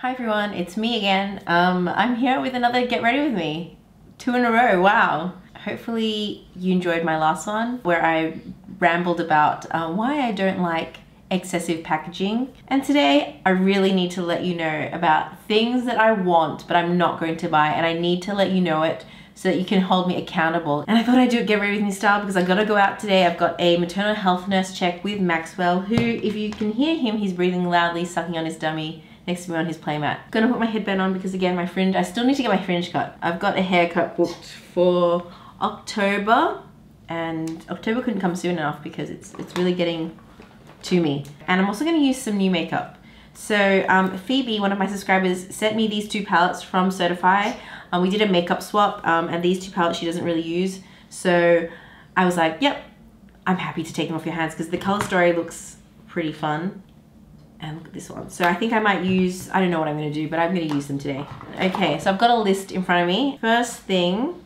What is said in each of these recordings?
Hi everyone, it's me again. I'm here with another Get Ready With Me. 2 in a row, wow. Hopefully you enjoyed my last one where I rambled about why I don't like excessive packaging. And today I really need to let you know about things that I want but I'm not going to buy, and I need to let you know it so that you can hold me accountable. And I thought I'd do it Get Ready With Me style because I've got to go out today. I've got a maternal health nurse check with Maxwell, who, if you can hear him, he's breathing loudly, sucking on his dummy next to me on his playmat. Gonna put my headband on because again, my fringe, I still need to get my fringe cut. I've got a haircut booked for October, and October couldn't come soon enough because it's really getting to me. And I'm also gonna use some new makeup. So Phoebe, one of my subscribers, sent me these 2 palettes from Certifeye. We did a makeup swap, and these 2 palettes she doesn't really use. So I was like, yep, I'm happy to take them off your hands because the color story looks pretty fun. And look at this one. So I think I might use, I don't know what I'm gonna do, but I'm gonna use them today. Okay, so I've got a list in front of me. First thing,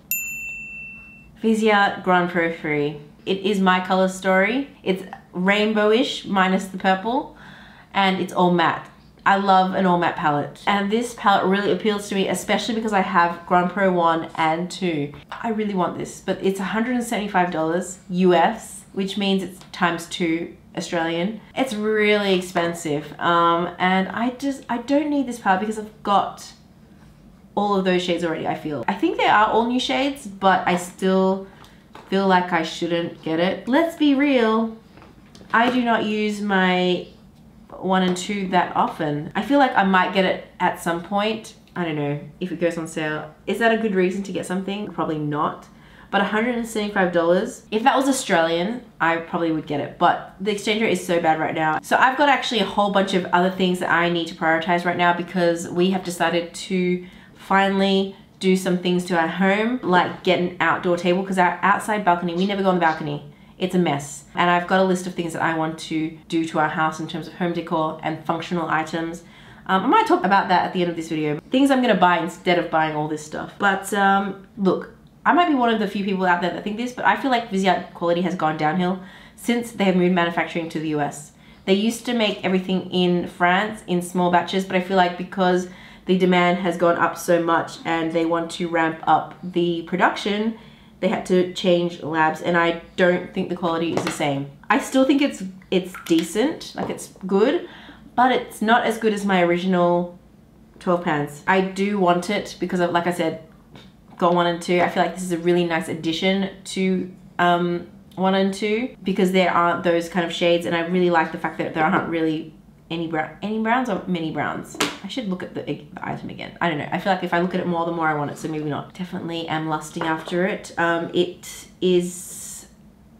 Viseart Grande Pro III. It is my color story. It's rainbowish minus the purple, and it's all matte. I love an all matte palette. And this palette really appeals to me, especially because I have Grande Pro 1 and 2. I really want this, but it's $175 US, which means it's ×2 Australian. It's really expensive, and I don't need this palette because I've got all of those shades already. I think they are all new shades, but I still feel like I shouldn't get it. Let's be real, I do not use my 1 and 2 that often. I feel like I might get it at some point. I don't know if it goes on sale. Is that a good reason to get something? Probably not. But $175, if that was Australian, I probably would get it. But the exchange rate is so bad right now. So I've got actually a whole bunch of other things that I need to prioritize right now because we have decided to finally do some things to our home, like get an outdoor table, because our outside balcony, we never go on the balcony. It's a mess. And I've got a list of things that I want to do to our house in terms of home decor and functional items. I might talk about that at the end of this video. Things I'm gonna buy instead of buying all this stuff. But look, I might be one of the few people out there that think this, but I feel like Viseart quality has gone downhill since they have moved manufacturing to the US. They used to make everything in France in small batches, but I feel like because the demand has gone up so much and they want to ramp up the production, they had to change labs, and I don't think the quality is the same. I still think it's decent, like it's good, but it's not as good as my original 12 pans. I do want it because of, like I said, got 1 and 2. I feel like this is a really nice addition to 1 and 2 because there aren't those kind of shades, and I really like the fact that there aren't really any browns or many browns. I should look at the item again. I don't know. I feel like if I look at it more, the more I want it, so maybe not. Definitely am lusting after it. It is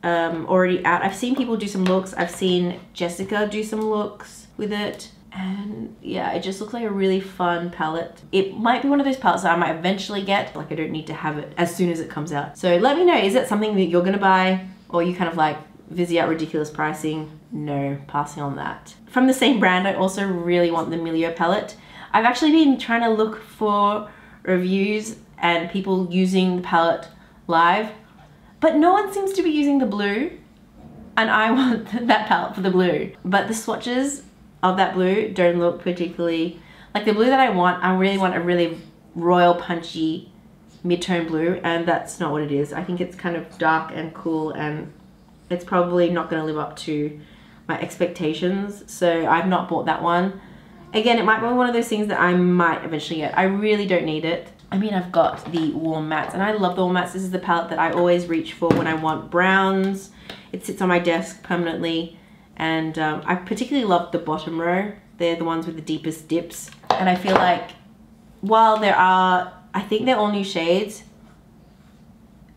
already out. I've seen people do some looks. I've seen Jessica do some looks with it. And yeah, it just looks like a really fun palette. It might be one of those palettes that I might eventually get. Like I don't need to have it as soon as it comes out. So let me know, is it something that you're gonna buy? Or you kind of like, Viseart ridiculous pricing? No, passing on that. From the same brand, I also really want the Milieu palette. I've actually been trying to look for reviews and people using the palette live, but no one seems to be using the blue. And I want that palette for the blue. But the swatches of that blue don't look particularly like the blue that I want. I really want a really royal punchy mid-tone blue, and that's not what it is. I think it's kind of dark and cool, and it's probably not going to live up to my expectations, so I've not bought that one. Again, it might be one of those things that I might eventually get. I really don't need it. I mean, I've got the warm mattes, and I love the warm mattes. This is the palette that I always reach for when I want browns. It sits on my desk permanently. And I particularly love the bottom row. They're the ones with the deepest dips. And I feel like while there are, I think they're all new shades,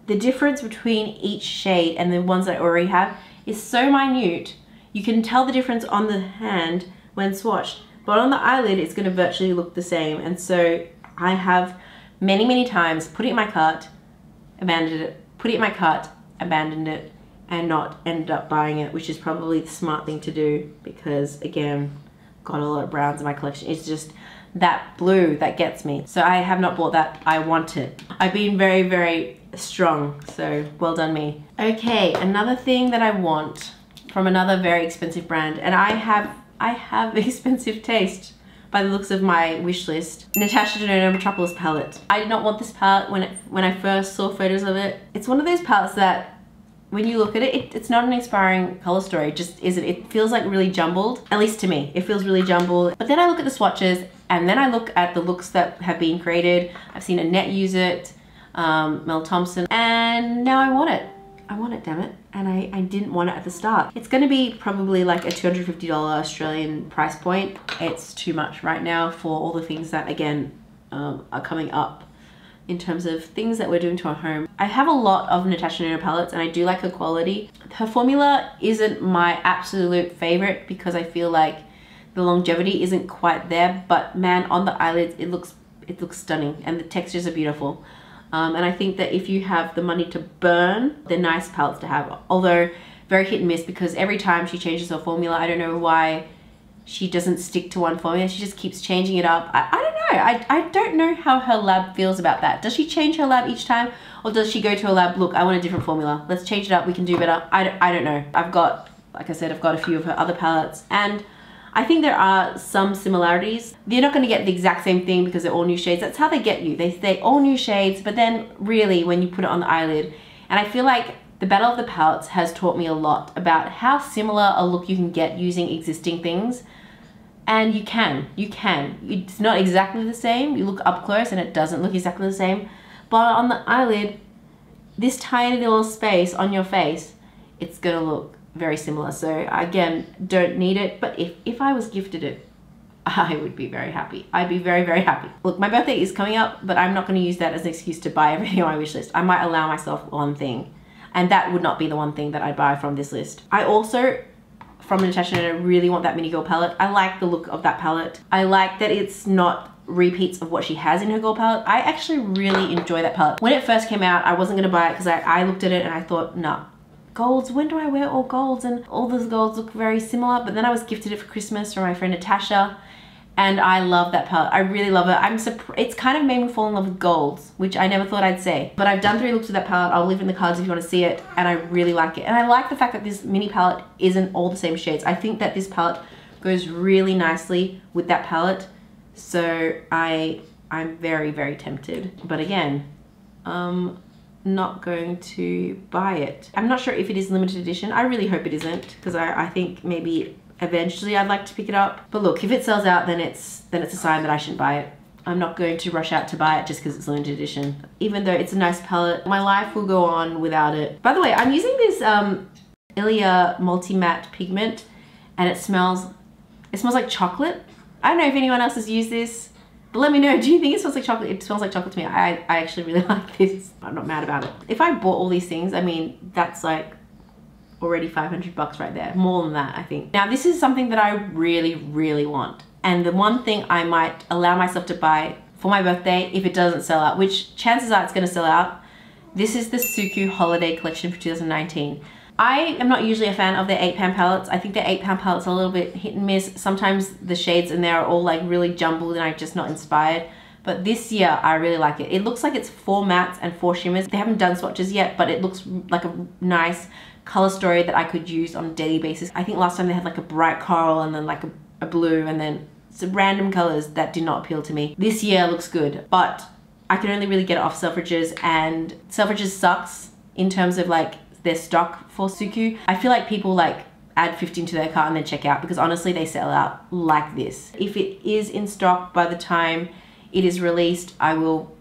the difference between each shade and the ones that I already have is so minute. You can tell the difference on the hand when swatched, but on the eyelid it's gonna virtually look the same. And so I have many times put it in my cart, abandoned it, put it in my cart, abandoned it, and not ended up buying it, which is probably the smart thing to do because, again, got a lot of browns in my collection. It's just that blue that gets me. So I have not bought that. I want it. I've been very strong, so well done me. Okay, another thing that I want from another very expensive brand, and I have expensive taste, by the looks of my wish list. Natasha Denona Metropolis palette. I did not want this palette when I first saw photos of it. It's one of those palettes that when you look at it, it's not an inspiring color story, just isn't. It feels like really jumbled, at least to me. It feels really jumbled. But then I look at the swatches and then I look at the looks that have been created. I've seen Annette use it, Mel Thompson, and now I want it. I want it, damn it. And I didn't want it at the start. It's gonna be probably like a $250 Australian price point. It's too much right now for all the things that, again, are coming up in terms of things that we're doing to our home. I have a lot of Natasha Denona palettes and I do like her quality. Her formula isn't my absolute favorite because I feel like the longevity isn't quite there, but man, on the eyelids, it looks stunning and the textures are beautiful. And I think that if you have the money to burn, they're nice palettes to have. Although very hit and miss because every time she changes her formula, I don't know why she doesn't stick to one formula. She just keeps changing it up. I don't know. I don't know how her lab feels about that. Does she change her lab each time? Or does she go to a lab, look, I want a different formula. Let's change it up, we can do better. I don't know. I've got, like I said, I've got a few of her other palettes. And I think there are some similarities. You're not gonna get the exact same thing because they're all new shades. That's how they get you. They say all new shades, but then really when you put it on the eyelid, and I feel like the Battle of the Palettes has taught me a lot about how similar a look you can get using existing things. And you can. It's not exactly the same. You look up close and it doesn't look exactly the same. But on the eyelid, this tiny little space on your face, it's gonna look very similar. So again, don't need it. But if I was gifted it, I would be very happy. I'd be very, very happy. Look, my birthday is coming up, but I'm not gonna use that as an excuse to buy everything on my wish list. I might allow myself one thing. And that would not be the one thing that I'd buy from this list. I also, from Natasha Denona, really want that mini girl palette. I like the look of that palette. I like that it's not repeats of what she has in her girl palette. I actually really enjoy that palette. When it first came out, I wasn't gonna buy it because I looked at it and I thought, nah, golds, when do I wear all golds? And all those golds look very similar. But then I was gifted it for Christmas from my friend Natasha. And I love that palette. I really love it. It's kind of made me fall in love with golds, which I never thought I'd say. But I've done 3 looks with that palette. I'll leave it in the cards if you want to see it. And I really like it. And I like the fact that this mini palette isn't all the same shades. I think that this palette goes really nicely with that palette. So I'm very, very tempted. But again, not going to buy it. I'm not sure if it is limited edition. I really hope it isn't because I think maybe eventually I'd like to pick it up. But look, if it sells out, then it's a sign that I shouldn't buy it. I'm not going to rush out to buy it just because it's limited edition. Even though it's a nice palette, my life will go on without it. By the way, I'm using this Ilia multi-matte pigment and it smells like chocolate. I don't know if anyone else has used this, but let me know, do you think it smells like chocolate? It smells like chocolate to me. I actually really like this. I'm not mad about it. If I bought all these things, I mean, that's like already 500 bucks right there. More than that, I think. Now, this is something that I really, really want. And the one thing I might allow myself to buy for my birthday if it doesn't sell out, which chances are it's gonna sell out. This is the Suqqu Holiday Collection for 2019. I am not usually a fan of their 8-pan palettes. I think their 8-pan palettes are a little bit hit and miss. Sometimes the shades in there are all like really jumbled and I'm just not inspired. But this year, I really like it. It looks like it's 4 mattes and 4 shimmers. They haven't done swatches yet, but it looks like a nice color story that I could use on a daily basis. I think last time they had like a bright coral and then like a blue and then some random colors that did not appeal to me. This year looks good, but I can only really get it off Selfridges, and Selfridges sucks in terms of like their stock for Suqqu. I feel like people like add 15 to their cart and then check out because honestly they sell out like this. If it is in stock by the time it is released, I will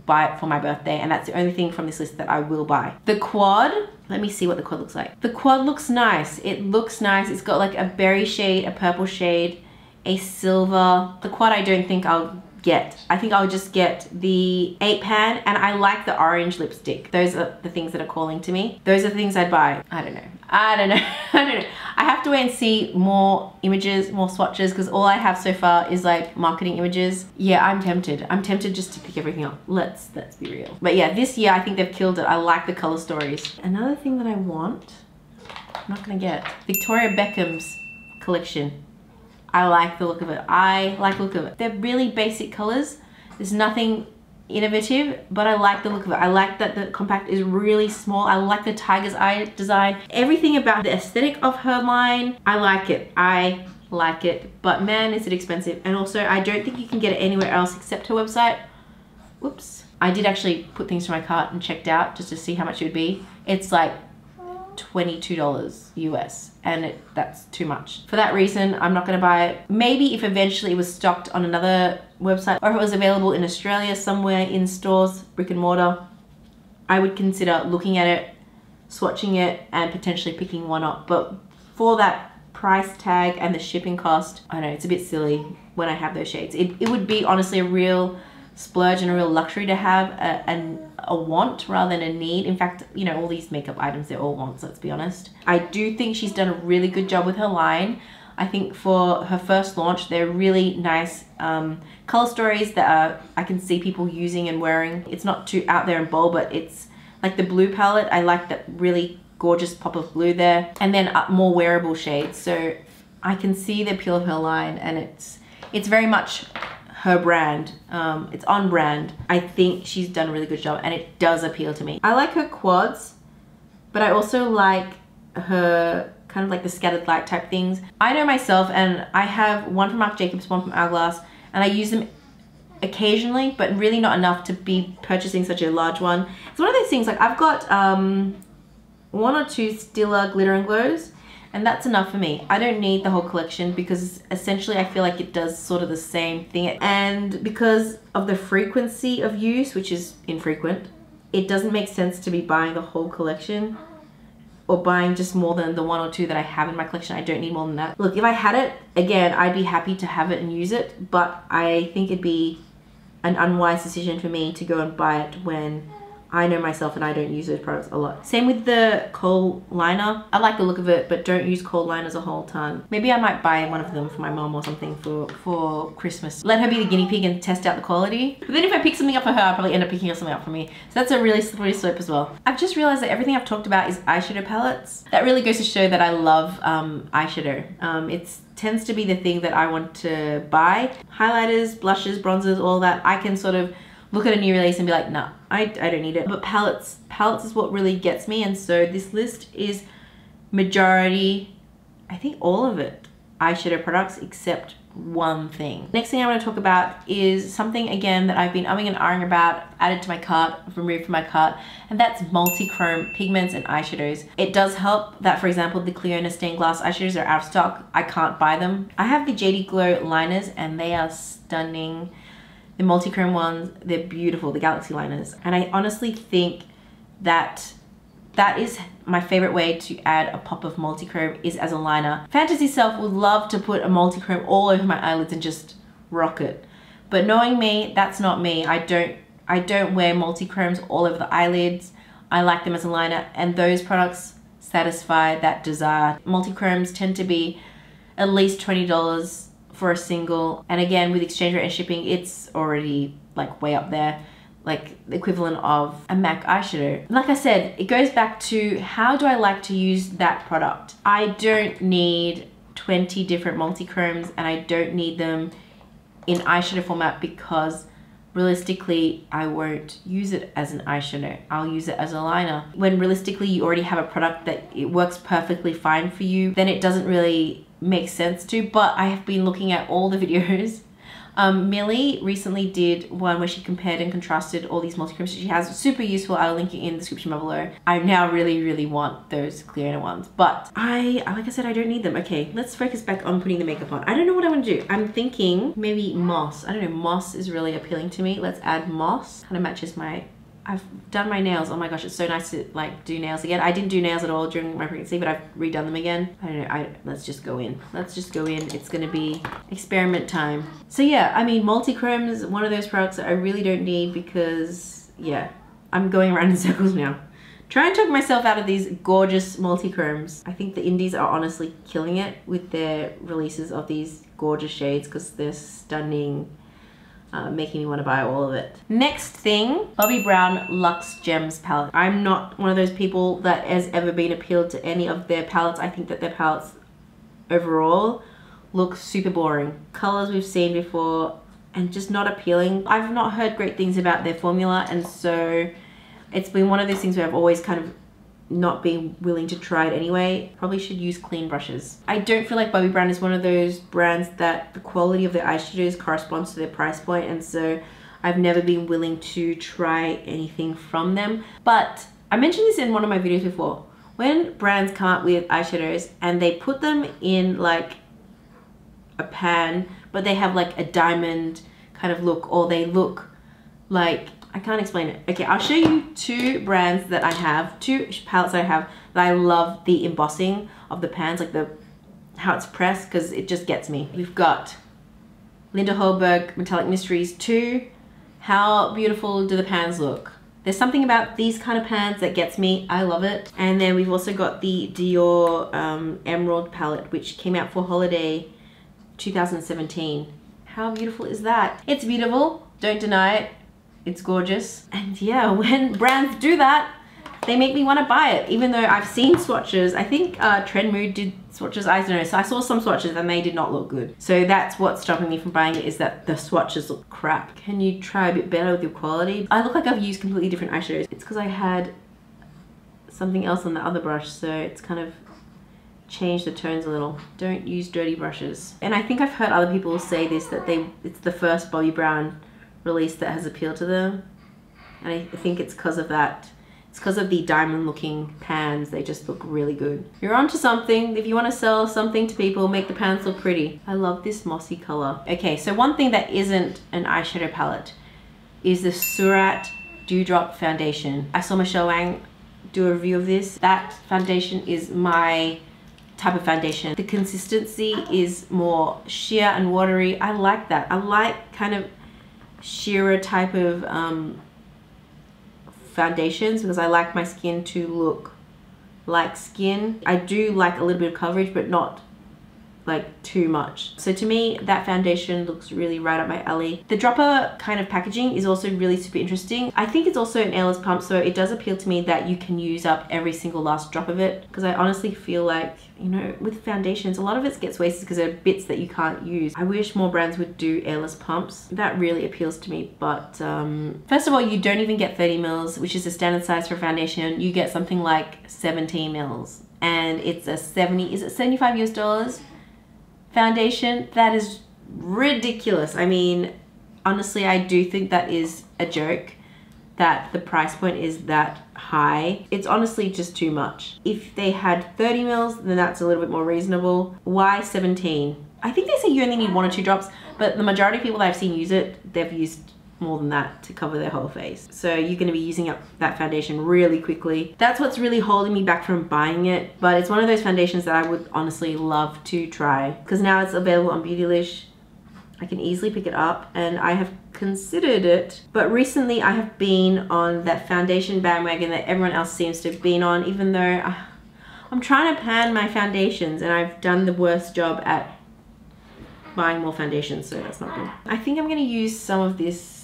buy it for my birthday, and that's the only thing from this list that I will buy. The quad, let me see what the quad looks like. The quad looks nice. It looks nice. It's got like a berry shade, a purple shade, a silver. The quad I don't think I'll get. I think I'll just get the 8-pan, and I like the orange lipstick. Those are the things that are calling to me. Those are the things I'd buy. I don't know. I don't know. I have to wait and see more images, more swatches, because all I have so far is like marketing images. Yeah, I'm tempted. I'm tempted just to pick everything up. Let's be real. But yeah, this year I think they've killed it. I like the color stories. Another thing that I want, I'm not gonna get. Victoria Beckham's collection. I like the look of it. I like the look of it. They're really basic colors. There's nothing innovative, but I like the look of it. I like that the compact is really small. I like the tiger's eye design. Everything about the aesthetic of her line, I like it. I like it, but man, is it expensive. And also, I don't think you can get it anywhere else except her website. Whoops. I did actually put things to my cart and checked out just to see how much it would be. It's like $22 US, and that's too much. For that reason, I'm not gonna buy it. Maybe if eventually it was stocked on another website, or if it was available in Australia somewhere in stores, brick and mortar, I would consider looking at it, swatching it, and potentially picking one up. But for that price tag and the shipping cost, I know it's a bit silly when I have those shades. It would be honestly a real splurge and a real luxury to have a want rather than a need. In fact, you know, all these makeup items, they're all wants, let's be honest. I do think she's done a really good job with her line. I think for her first launch, they're really nice color stories that I can see people using and wearing. It's not too out there and bold, but it's like the blue palette. I like that really gorgeous pop of blue there. And then more wearable shades. So I can see the appeal of her line, and it's very much her brand. It's on brand. I think she's done a really good job, and it does appeal to me. I like her quads, but I also like her kind of like the scattered light type things. I know myself, and I have one from Marc Jacobs, one from Hourglass, and I use them occasionally, but really not enough to be purchasing such a large one. It's one of those things, like I've got one or two Stila glitter and glows, and that's enough for me. I don't need the whole collection because essentially I feel like it does sort of the same thing. And because of the frequency of use, which is infrequent, it doesn't make sense to be buying the whole collection or buying just more than the one or two that I have in my collection. I don't need more than that. Look, if I had it, again, I'd be happy to have it and use it, but I think it'd be an unwise decision for me to go and buy it when I know myself and I don't use those products a lot. Same with the kohl liner. I like the look of it, but don't use kohl liners a whole ton. Maybe I might buy one of them for my mom or something for Christmas. Let her be the guinea pig and test out the quality. But then if I pick something up for her, I'll probably end up picking up something up for me. So that's a really slippery slope as well. I've just realized that everything I've talked about is eyeshadow palettes. That really goes to show that I love eyeshadow. It tends to be the thing that I want to buy. Highlighters, blushes, bronzers, all that. I can sort of look at a new release and be like, nah, I don't need it. But palettes is what really gets me. And so this list is majority, I think all of it, eyeshadow products except one thing. Next thing I want to talk about is something, again, that I've been umming and ahhing about, added to my cart, removed from my cart, and that's multi-chrome pigments and eyeshadows. It does help that, for example, the Cliona stained glass eyeshadows are out of stock. I can't buy them. I have the JD Glow liners, and they are stunning. The multi-chrome ones, they're beautiful, the Galaxy liners. And I honestly think that is my favorite way to add a pop of multi-chrome is as a liner. Fantasy Self would love to put a multi-chrome all over my eyelids and just rock it. But knowing me, that's not me. I don't wear multi-chromes all over the eyelids. I like them as a liner, and those products satisfy that desire. Multi-chromes tend to be at least $20 for a single, and again, with exchange rate and shipping, it's already like way up there, like the equivalent of a MAC eyeshadow. Like I said, it goes back to how do I like to use that product. I don't need 20 different multi-chromes, and I don't need them in eyeshadow format because realistically, I won't use it as an eyeshadow. I'll use it as a liner. When realistically, you already have a product that it works perfectly fine for you, then it doesn't really make sense to. But I have been looking at all the videos. Millie recently did one where she compared and contrasted all these multi-chromes she has. Super useful. I'll link it in the description below. I now really want those Cliona ones, but like I said, I don't need them. Okay, let's focus back on putting the makeup on. I don't know what I want to do. I'm thinking maybe moss. I don't know, moss is really appealing to me. Let's add moss. Kind of matches my, I've done my nails. Oh my gosh, it's so nice to like do nails again. I didn't do nails at all during my pregnancy, but I've redone them again. I don't know, let's just go in. Let's just go in. It's gonna be experiment time. So yeah, I mean, multi-chrome is one of those products that I really don't need because yeah, I'm going around in circles now. Try and talk myself out of these gorgeous multi-chromes. I think the indies are honestly killing it with their releases of these gorgeous shades because they're stunning. Making me want to buy all of it. Next thing, Bobbi Brown Luxe Gems palette. I'm not one of those people that has ever been appealed to any of their palettes. I think that their palettes overall look super boring. Colors we've seen before and just not appealing. I've not heard great things about their formula, and so it's been one of those things where I've always kind of not being willing to try it anyway. Probably should use clean brushes. I don't feel like Bobbi brand is one of those brands that the quality of their eyeshadows corresponds to their price point, and so I've never been willing to try anything from them. But I mentioned this in one of my videos before. When brands come up with eyeshadows and they put them in like a pan, but they have like a diamond kind of look, or they look like, I can't explain it. Okay, I'll show you two brands that I have, two palettes that I have that I love the embossing of the pans, like how it's pressed, because it just gets me. We've got Linda Holberg Metallic Mysteries 2. How beautiful do the pans look? There's something about these kind of pans that gets me. I love it. And then we've also got the Dior Emerald palette, which came out for holiday 2017. How beautiful is that? It's beautiful, don't deny it. It's gorgeous. And yeah, when brands do that, they make me want to buy it, even though I've seen swatches. I think Trend Mood did swatches, I don't know. So I saw some swatches and they did not look good. So that's what's stopping me from buying it, is that the swatches look crap. Can you try a bit better with your quality? I look like I've used completely different eyeshadows. It's because I had something else on the other brush, so it's kind of changed the tones a little. Don't use dirty brushes. And I think I've heard other people say this, that it's the first Bobbi Brown release that has appealed to them. And I think it's because of that. It's because of the diamond looking pans. They just look really good. You're onto something. If you want to sell something to people, make the pans look pretty. I love this mossy color. Okay, so one thing that isn't an eyeshadow palette is the Surratt Dewdrop foundation. I saw Michelle Wang do a review of this. That foundation is my type of foundation. The consistency is more sheer and watery. I like that. I like kind of sheerer type of foundations, because I like my skin to look like skin. I do like a little bit of coverage, but not like too much. So to me, that foundation looks really right up my alley. The dropper kind of packaging is also really super interesting. I think it's also an airless pump, so it does appeal to me that you can use up every single last drop of it, because I honestly feel like, you know, with foundations, a lot of it gets wasted because there are bits that you can't use. I wish more brands would do airless pumps. That really appeals to me. But first of all, you don't even get 30 mils, which is the standard size for foundation. You get something like 17 mils, and it's a $75 US foundation. That is ridiculous. I mean, honestly, I do think that is a joke, that the price point is that high. It's honestly just too much. If they had 30 mils, then that's a little bit more reasonable. Why 17? I think they say you only need 1 or 2 drops, but the majority of people that I've seen use it, they've used more than that to cover their whole face. So you're going to be using up that foundation really quickly. That's what's really holding me back from buying it, but it's one of those foundations that I would honestly love to try, because now it's available on Beautylish. I can easily pick it up, and I have considered it, but recently I have been on that foundation bandwagon that everyone else seems to have been on, even though I'm trying to pan my foundations and I've done the worst job at buying more foundations, so that's not good. I think I'm going to use some of this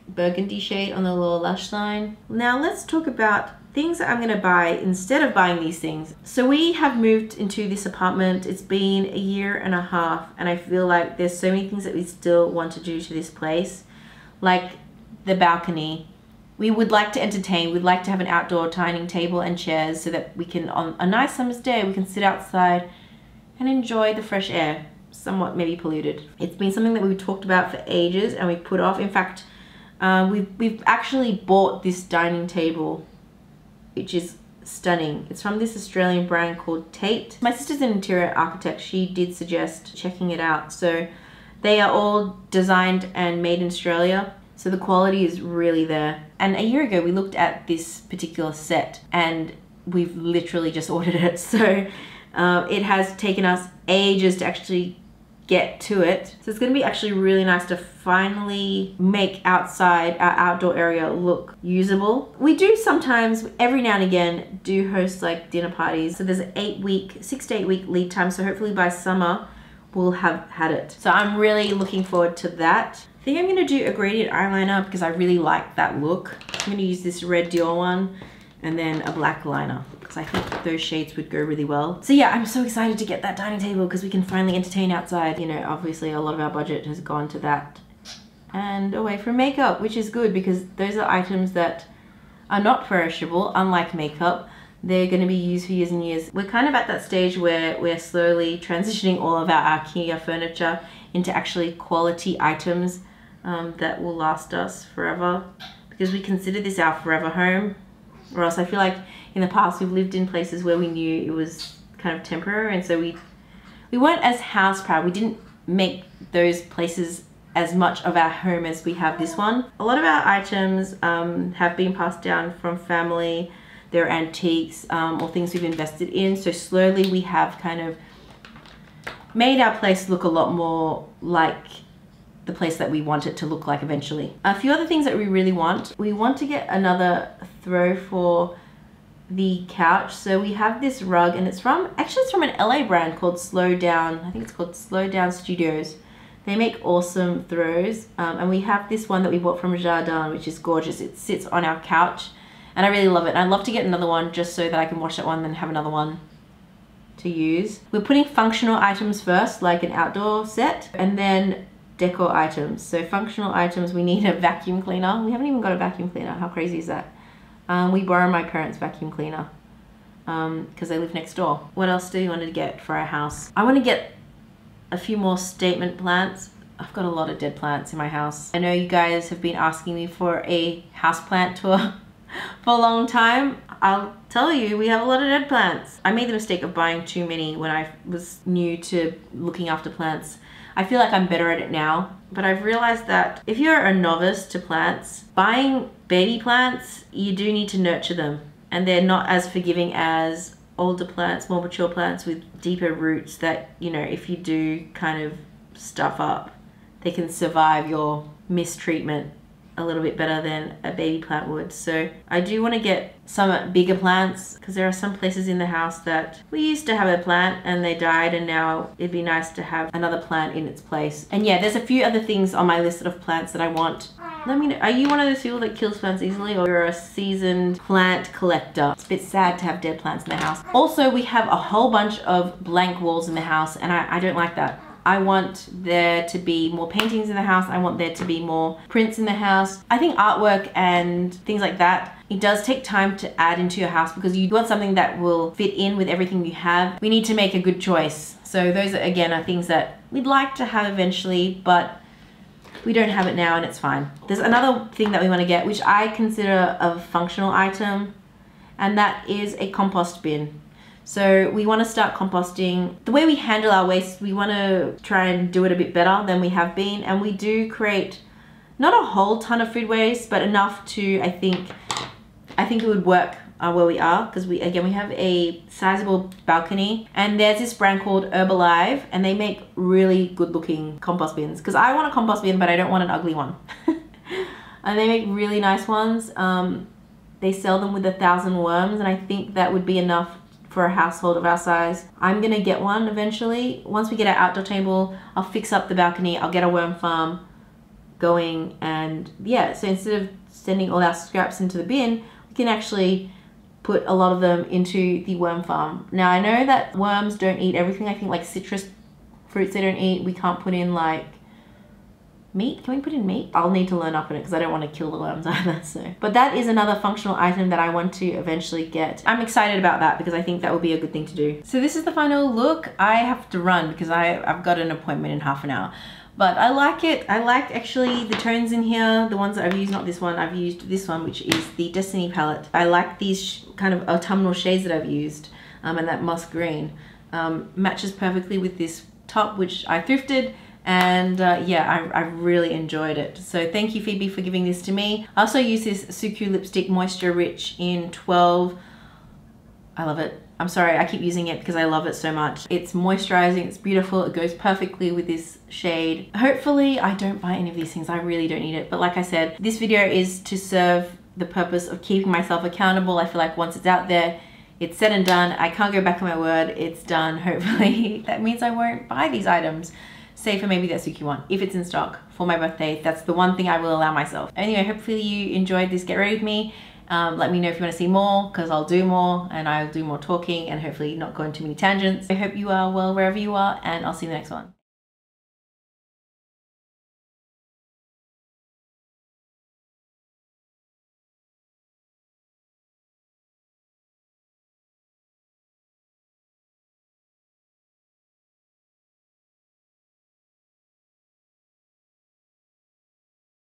burgundy shade on the lower lash line. Now let's talk about things that I'm going to buy instead of buying these things. So we have moved into this apartment. It's been a year and a half, and I feel like there's so many things that we still want to do to this place, like the balcony. We would like to entertain. We'd like to have an outdoor dining table and chairs so that we can, on a nice summer's day, we can sit outside and enjoy the fresh air, somewhat maybe polluted. It's been something that we've talked about for ages and we put off. In fact, we've actually bought this dining table, which is stunning. It's from this Australian brand called Tate. My sister's an interior architect. She did suggest checking it out. So they are all designed and made in Australia, so the quality is really there. And a year ago we looked at this particular set and we've literally just ordered it. So it has taken us ages to actually get to it. So it's going to be actually really nice to finally make outside our outdoor area look usable. We do sometimes, every now and again, do host like dinner parties. So there's an 6 to 8 week lead time. So hopefully by summer we'll have had it. So I'm really looking forward to that. I think I'm going to do a gradient eyeliner because I really like that look. I'm going to use this red Dior one and then a black liner, because I think those shades would go really well. So yeah, I'm so excited to get that dining table because we can finally entertain outside. You know, obviously a lot of our budget has gone to that and away from makeup, which is good because those are items that are not perishable, unlike makeup. they're going to be used for years and years. We're kind of at that stage where we're slowly transitioning all of our IKEA furniture into actually quality items that will last us forever, because we consider this our forever home. Or else I feel like in the past we've lived in places where we knew it was kind of temporary, and so we weren't as house proud. We didn't make those places as much of our home as we have this one. A lot of our items have been passed down from family. They're antiques or things we've invested in. So slowly we have kind of made our place look a lot more like the place that we want it to look like eventually. A few other things that we really want. We want to get another throw for the couch. So we have this rug, and it's from an LA brand called Slow Down. I think it's called Slow Down Studios. They make awesome throws, and we have this one that we bought from Jardin, which is gorgeous. It sits on our couch, and I really love it. And I'd love to get another one just so that I can wash that one and then have another one to use. We're putting functional items first, like an outdoor set, and then decor items. So functional items, we need a vacuum cleaner. We haven't even got a vacuum cleaner. How crazy is that? We borrow my parents' vacuum cleaner because they live next door. What else do you want to get for our house? I want to get a few more statement plants. I've got a lot of dead plants in my house. I know you guys have been asking me for a houseplant tour for a long time. I'll tell you, we have a lot of dead plants. I made the mistake of buying too many when I was new to looking after plants. I feel like I'm better at it now, but I've realized that if you're a novice to plants, buying baby plants, you do need to nurture them, and they're not as forgiving as older plants, more mature plants with deeper roots that, you know, if you do kind of stuff up, they can survive your mistreatment a little bit better than a baby plant would. So I do want to get some bigger plants, because there are some places in the house that we used to have a plant and they died, and now it'd be nice to have another plant in its place. And yeah, there's a few other things on my list of plants that I want. Let me know, are you one of those people that kills plants easily, or you're a seasoned plant collector? It's a bit sad to have dead plants in the house. Also, we have a whole bunch of blank walls in the house, and I don't like that. I want there to be more paintings in the house. I want there to be more prints in the house. I think artwork and things like that, it does take time to add into your house, because you want something that will fit in with everything you have. We need to make a good choice. So those, again, are things that we'd like to have eventually, but we don't have it now, and it's fine. There's another thing that we want to get, which I consider a functional item, and that is a compost bin. So we want to start composting. The way we handle our waste, we want to try and do it a bit better than we have been. And we do create not a whole ton of food waste, but enough to, I think it would work where we are, because we have a sizable balcony, and there's this brand called Herbalife, and they make really good looking compost bins, because I want a compost bin, but I don't want an ugly one. And they make really nice ones. They sell them with 1,000 worms, and I think that would be enough for a household of our size. I'm gonna get one eventually. Once we get our outdoor table, I'll fix up the balcony, I'll get a worm farm going, and yeah, so instead of sending all our scraps into the bin, we can actually put a lot of them into the worm farm. Now, I know that worms don't eat everything. I think like citrus fruits they don't eat. We can't put in like meat. Can we put in meat? I'll need to learn up on it, because I don't want to kill the worms either. So, but that is another functional item that I want to eventually get. I'm excited about that, because I think that would be a good thing to do. So this is the final look. I have to run because I've got an appointment in half an hour. But I like it. I like actually the tones in here. The ones that I've used, not this one. I've used this one, which is the Destiny palette. I like these kind of autumnal shades that I've used, and that musk green matches perfectly with this top, which I thrifted. And yeah, I really enjoyed it. So thank you, Phoebe, for giving this to me. I also use this Suqqu lipstick, Moisture Rich in 12. I love it. I'm sorry, I keep using it because I love it so much. It's moisturizing, it's beautiful, it goes perfectly with this shade. Hopefully I don't buy any of these things, I really don't need it. But like I said, this video is to serve the purpose of keeping myself accountable. I feel like once it's out there, it's said and done. I can't go back on my word, it's done. Hopefully that means I won't buy these items. Save for maybe that Suki one, if it's in stock for my birthday. That's the one thing I will allow myself. Anyway, hopefully you enjoyed this Get Ready With Me. Let me know if you want to see more, because I'll do more, and I'll do more talking, and hopefully not go into too many tangents. I hope you are well wherever you are, and I'll see you in the next one.